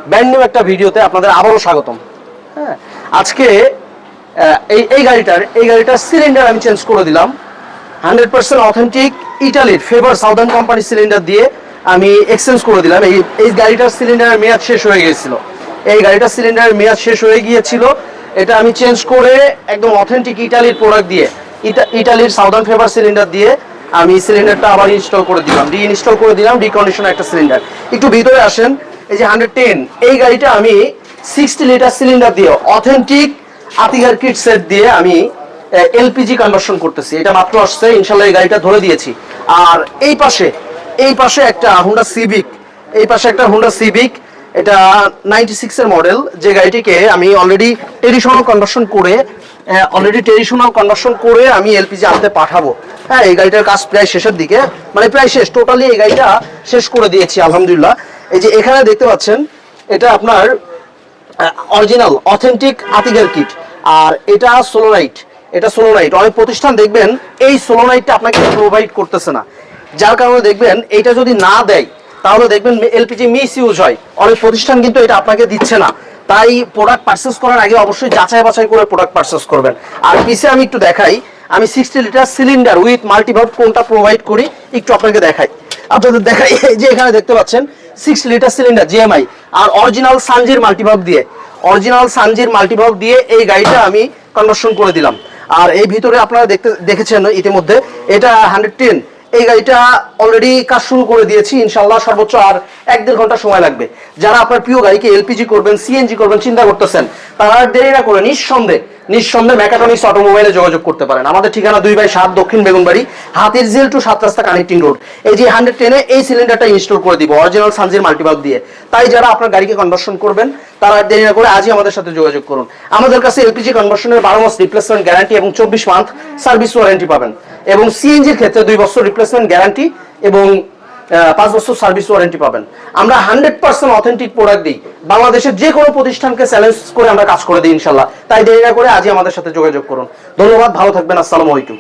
Brand new একটা ভিডিওতে আপনাদের আবারও স্বাগতম। হ্যাঁ, আজকে এই গাড়িটার সিলিন্ডার আমি চেঞ্জ করে দিলাম। 100% অথেন্টিক ইটালির ফেভার সাউদার্ন কোম্পানি সিলিন্ডার দিয়ে আমি এক্সচেঞ্জ করে দিলাম। এই গাড়িটার সিলিন্ডারের মেয়াদ শেষ হয়ে গিয়েছিল। এটা আমি চেঞ্জ করে একদম অথেন্টিক ইটালির প্রোডাক্ট দিয়ে, ইটালির সাউদার্ন ফেভার সিলিন্ডার দিয়ে আমি সিলিন্ডারটা আবার ইনস্টল করে দিলাম, রিকন্ডিশনার একটা সিলিন্ডার। একটু ভিতরে আসেন। এই যে 110 এই গাড়িটা আমি 60 লিটার সিলিন্ডার দিয়ে অথেন্টিক আতিগার কিট সেট দিয়ে আমি এলপিজি কনভার্সন করতেছি। এটা মাত্র আসছে, ইনশাআল্লাহ এই গাড়িটা ধরে দিয়েছি। আর এই পাশে একটা হুন্ডা সিভিক, এটা 96 এর মডেল, যে গাড়িটিকে আমি অলরেডি ট্রেডিশনাল কনভার্সন করে আমি এলপিজি আনতে পাঠাবো। হ্যাঁ, এই গাড়িটার কাজ প্রায় শেষের দিকে, মানে প্রায় শেষ, টোটালি এই গাড়িটা শেষ করে দিয়েছি আলহামদুলিল্লাহ। এই যে এখানে দেখতে পাচ্ছেন, এটা আপনার অরিজিনাল অথেন্টিক আতিগার কিট। আর এটা সোলোনাইট। অনেক প্রতিষ্ঠান দেখবেন এই সোলোনাইটটা আপনাকে প্রোভাইড করতেছে না, যার কারণে দেখবেন এটা যদি না দেয় তাহলে দেখবেন এলপিজি মিস ইউজ হয়। অনেক প্রতিষ্ঠান কিন্তু এটা আপনাকে দিচ্ছে না। তাই প্রোডাক্ট পারচেস করার আগে অবশ্যই যাচাই বাছাই করে প্রোডাক্ট পারচেস করবেন। আর পিছে আমি একটু দেখাই, আমি 60 লিটার সিলিন্ডার উইথ মাল্টিভার্ব কোনটা প্রোভাইড করি একটু আপনাদের দেখাই। এই যে এখানে দেখতে পাচ্ছেন 60 লিটার সিলিন্ডার জিএমআই আর অরিজিনাল সানজির মাল্টিভার্ব দিয়ে এই গাড়িটা আমি কনভার্সন করে দিলাম। আর এই ভিতরে আপনারা দেখেছেন ইতিমধ্যে, এটা 110 এই গাড়িটা অলরেডি কাজ শুরু করে দিয়েছি ইনশাআল্লাহ। সর্বোচ্চ আর 1-1.5 ঘন্টা সময় লাগবে। যারা আপনার প্রিয় গাড়িকে এলপিজি করবেন, সিএনজি করবেন চিন্তা করতেছেন, তারা দেরি না করে নিঃসন্দেহে মেকাট্রনিক্স অটোমোবাইলে যোগাযোগ করতে পারেন। আমাদের ঠিকানা 2/7 দক্ষিণ বেগুনবাড়ি, হাতিরঝিল টু 7 রাস্তা কানেক্টিং রোড। এই যে 110 এই সিলিন্ডারটা ইনস্টল করে দিব অরিজিনাল সানজির মাল্টিভার্ব দিয়ে। তাই যারা আপনার গাড়িকে কনভার্সন করবেন তারা দেরি না করে আজই আমাদের সাথে যোগাযোগ করুন। আমাদের কাছে এলপিজি কনভার্সনের 12 মাস রিপ্লেসমেন্ট গ্যারান্টি এবং 24 মান্থ সার্ভিস ওয়ারেন্টি পাবেন। এবং সিএনজির ক্ষেত্রে 2 বছর রিপ্লেসমেন্ট গ্যারান্টি এবং 5 বছর সার্ভিস ওয়ারেন্টি পাবেন। আমরা 100% অথেন্টিক প্রোডাক্ট দিই। বাংলাদেশের যে কোনো প্রতিষ্ঠানকে চ্যালেঞ্জ করে আমরা কাজ করে দিই ইনশাআল্লাহ। তাই দেরি না করে আজই আমাদের সাথে যোগাযোগ করুন। ধন্যবাদ, ভালো থাকবেন, আসসালামু আলাইকুম।